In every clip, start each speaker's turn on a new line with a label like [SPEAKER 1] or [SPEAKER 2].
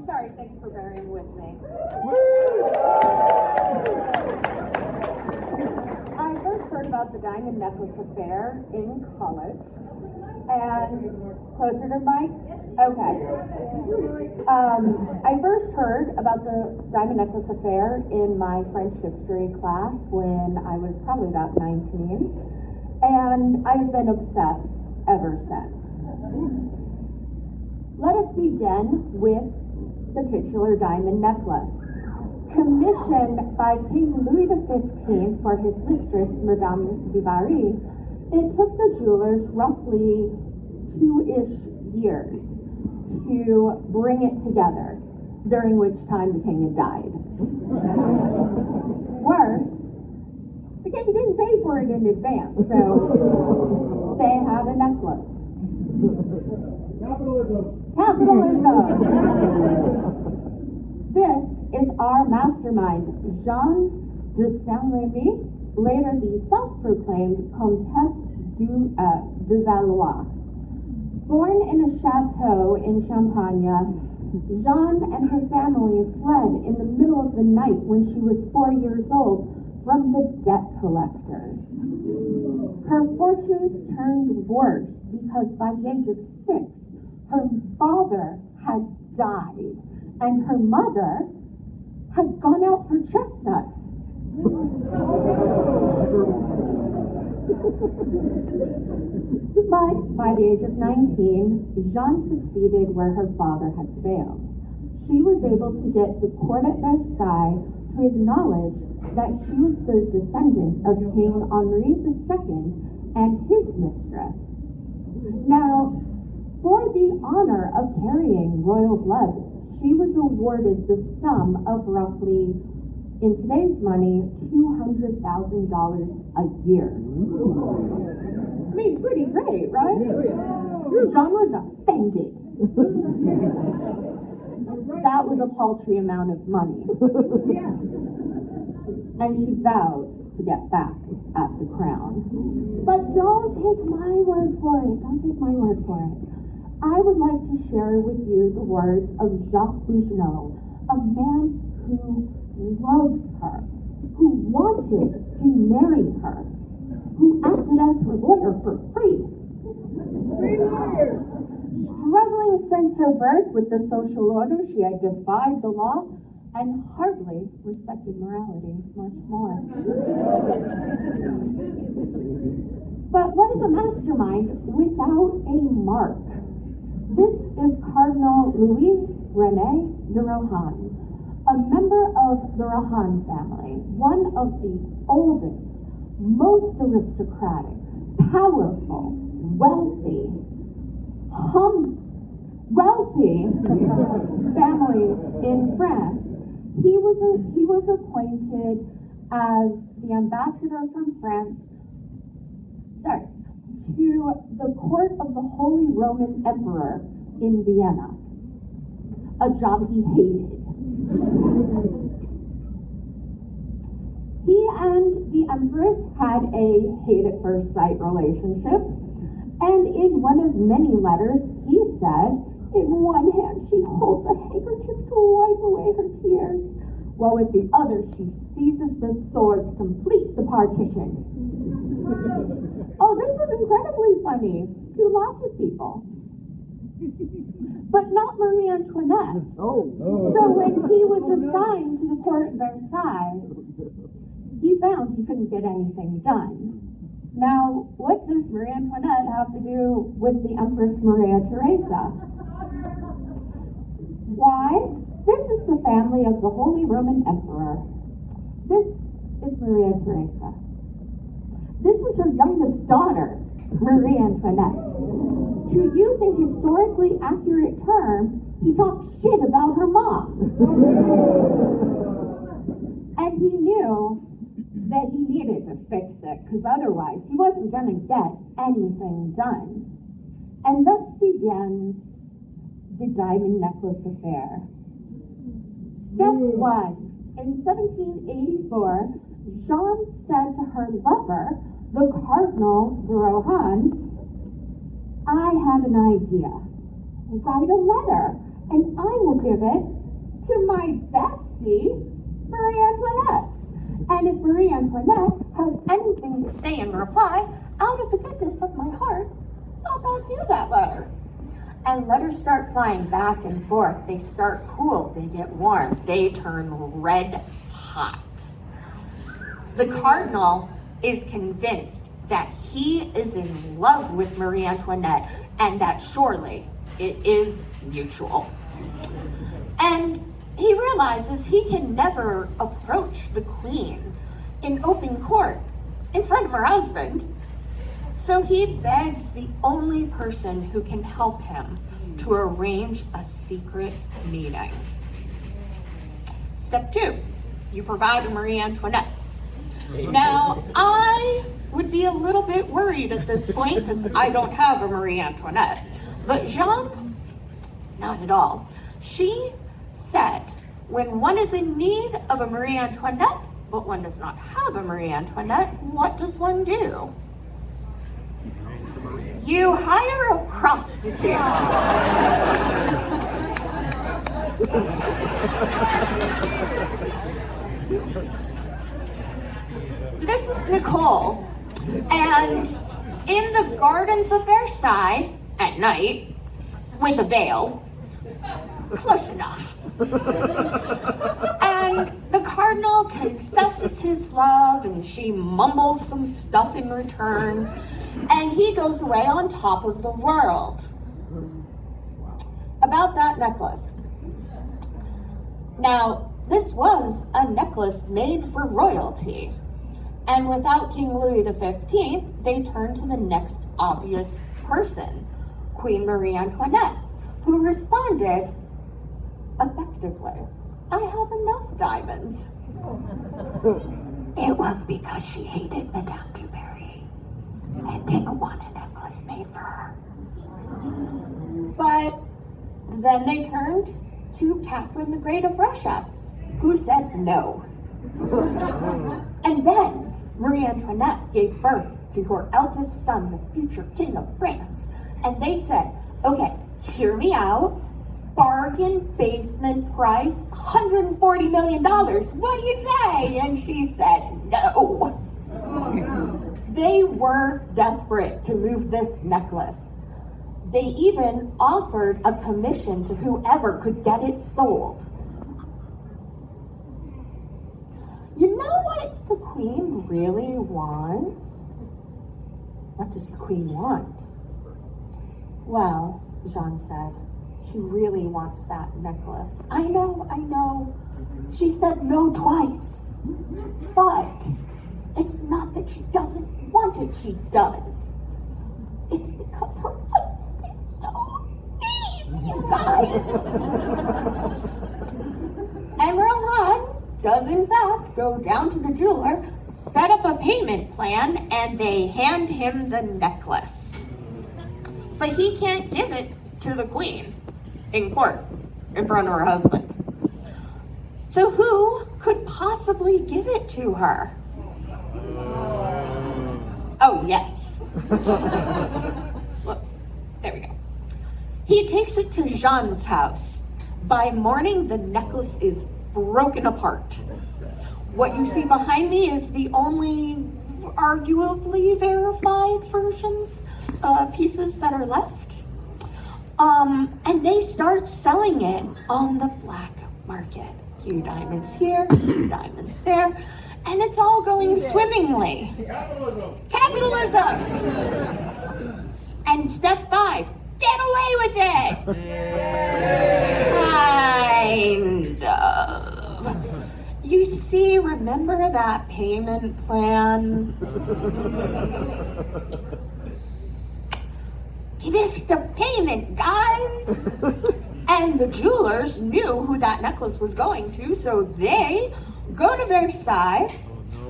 [SPEAKER 1] Sorry, thank you for bearing with me. I first heard about the diamond necklace affair in college. And closer to the mic? Okay. I first heard about the diamond necklace affair in my French history class when I was probably about 19. And I've been obsessed ever since. Let us begin with the titular diamond necklace. Commissioned by King Louis XV for his mistress, Madame du Barry, it took the jewelers roughly 2-ish years to bring it together, during which time the king had died. Worse, the king didn't pay for it in advance, so they had a necklace. Capitalism! This is our mastermind, Jeanne de Saint-Remy, later the self-proclaimed Comtesse de Valois. Born in a chateau in Champagne, Jeanne and her family fled in the middle of the night when she was 4 years old from the debt collectors. Her fortunes turned worse because by the age of 6, her father had died and her mother had gone out for chestnuts. But by the age of 19, Jeanne succeeded where her father had failed. She was able to get the court at Versailles to acknowledge that she was the descendant of King Henri II and his mistress. Now, for the honor of carrying royal blood, she was awarded the sum of roughly, in today's money, $200,000 a year. I mean, pretty great, right? Jeanne was offended. That was a paltry amount of money. And she vowed to get back at the crown. But don't take my word for it. Don't take my word for it. I would like to share with you the words of Jacques Bougenot, a man who loved her, who wanted to marry her, who acted as her lawyer for free. Free lawyer! Struggling since her birth with the social order, she had defied the law and hardly respected morality much more. But what is a mastermind without a mark? This is Cardinal Louis René de Rohan, a member of the Rohan family, one of the oldest, most aristocratic, powerful, wealthy families in France. He was appointed as the ambassador from France, to the court of the Holy Roman Emperor in Vienna, a job he hated. He and the Empress had a hate-at-first-sight relationship, and in one of many letters, he said, in one hand she holds a handkerchief to wipe away her tears, while with the other she seizes the sword to complete the partition. Oh, this was incredibly funny to lots of people. But not Marie Antoinette. So when he was assigned to the court at Versailles, he found he couldn't get anything done. Now, what does Marie Antoinette have to do with the Empress Maria Theresa? Why? This is the family of the Holy Roman Emperor. This is Maria Theresa. This is her youngest daughter, Marie Antoinette. To use a historically accurate term, he talked shit about her mom. And he knew that he needed to fix it, because otherwise he wasn't going to get anything done. And thus begins the diamond necklace affair. Step 1. In 1784, Jeanne said to her lover, the Cardinal de Rohan, I have an idea. Write a letter and I will give it to my bestie, Marie Antoinette. And if Marie Antoinette has anything to say in reply, out of the goodness of my heart, I'll pass you that letter. And letters start flying back and forth. They start cool, they get warm, they turn red hot. The cardinal is convinced that he is in love with Marie Antoinette and that surely it is mutual. And he realizes he can never approach the queen in open court in front of her husband. So he begs the only person who can help him to arrange a secret meeting. Step 2, you provide a Marie Antoinette. Now, I would be a little bit worried at this point because I don't have a Marie Antoinette. But Jeanne, not at all. She said, when one is in need of a Marie Antoinette, but one does not have a Marie Antoinette, what does one do? You hire a prostitute. This is Nicole, and in the gardens of Versailles at night, with a veil, close enough. And the cardinal confesses his love, and she mumbles some stuff in return, and he goes away on top of the world. About that necklace. Now, this was a necklace made for royalty, and without King Louis XV, they turned to the next obvious person, Queen Marie Antoinette, who responded effectively, I have enough diamonds. It was because she hated Madame du Barry and didn't want a necklace made for her. But then they turned to Catherine the Great of Russia, who said no. And then Marie Antoinette gave birth to her eldest son, the future King of France. And they said, okay, hear me out. Bargain basement price, $140 million. What do you say? And she said, no. They were desperate to move this necklace. They even offered a commission to whoever could get it sold. You know what the queen really wants? What does the queen want? Well, Jeanne said, she really wants that necklace. I know. She said no twice. But it's not that she doesn't want it, she does. It's because her husband is so mean, you guys. And Rohan does in fact go down to the jeweler, set up a payment plan, and they hand him the necklace. But he can't give it to the queen in court in front of her husband. So who could possibly give it to her? Oh, yes. Whoops. There we go. He takes it to Jeanne's house. By morning, the necklace is broken apart. What you see behind me is the only arguably verified pieces that are left. And they start selling it on the black market. A few diamonds here, a few diamonds there, and it's all going swimmingly. Capitalism! And step 5, get away with it! Kind of. You see, remember that payment plan? He missed the payment, guys! And the jewelers knew who that necklace was going to, so they go to Versailles,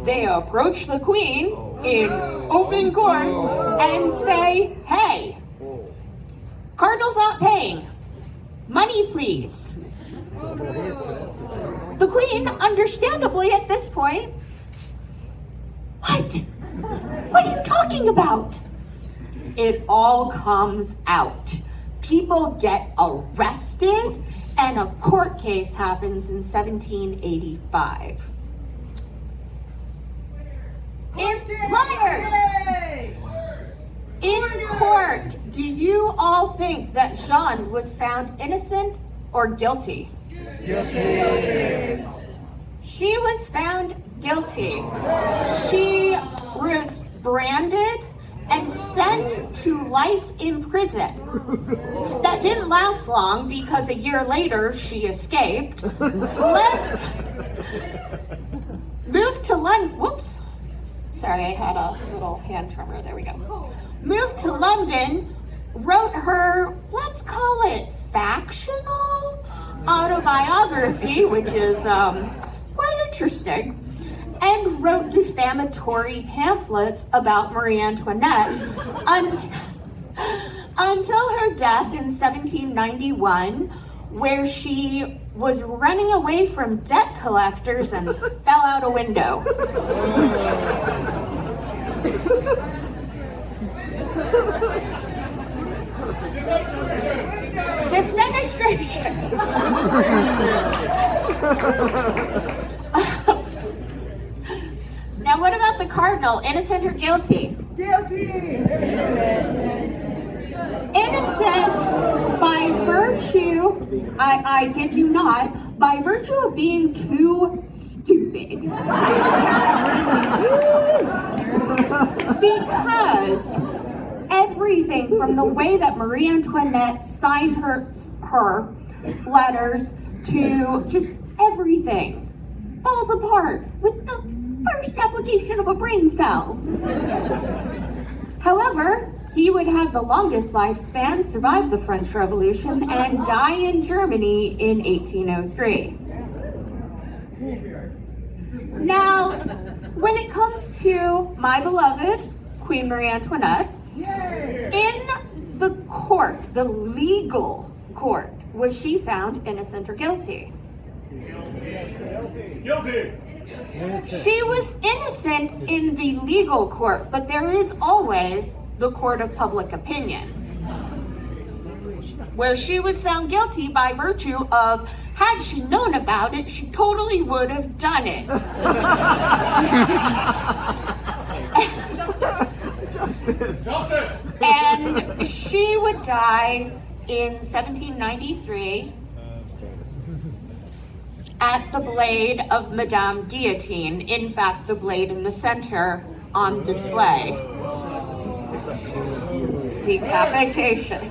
[SPEAKER 1] they approach the queen in open court and say, hey, Cardinal's not paying. Money, please. The queen, understandably at this point, what? What are you talking about? It all comes out. people get arrested, and a court case happens in 1785. Liars! In court, do you all think that Jeanne was found innocent or guilty?
[SPEAKER 2] Guilty.
[SPEAKER 1] She was found guilty. She was branded and sent to life in prison. That didn't last long because a year later she escaped, fled, moved to London. Whoops. Sorry, I had a little hand tremor. There we go. Moved to London, wrote her, let's call it factional autobiography, which is quite interesting, and wrote defamatory pamphlets about Marie Antoinette until her death in 1791, where she was running away from debt collectors and fell out a window. Defenestration. Now, what about the cardinal? Innocent or guilty?
[SPEAKER 2] Guilty.
[SPEAKER 1] Innocent by virtue, I kid you not, by virtue of being too stupid. Because everything from the way that Marie Antoinette signed her letters to just everything falls apart with the first application of a brain cell. However, he would have the longest lifespan, survive the French Revolution, and die in Germany in 1803. Now, when it comes to my beloved Queen Marie Antoinette, in the court, the legal court, was she found innocent or guilty?
[SPEAKER 2] Guilty.
[SPEAKER 1] She was innocent in the legal court, but there is always the court of public opinion, where she was found guilty by virtue of, had she known about it, she totally would have done it. And she would die in 1793 at the blade of Madame Guillotine. In fact, the blade in the center on display. Decapitation.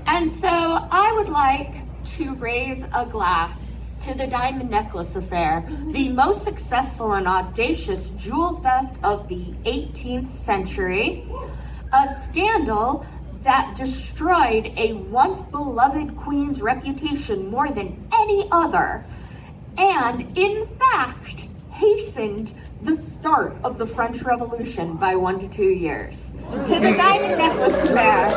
[SPEAKER 1] And so I would like to raise a glass to the diamond necklace affair, the most successful and audacious jewel theft of the 18th century, a scandal that destroyed a once beloved queen's reputation more than any other, and in fact hastened the start of the French Revolution by 1 to 2 years. To the diamond necklace affair.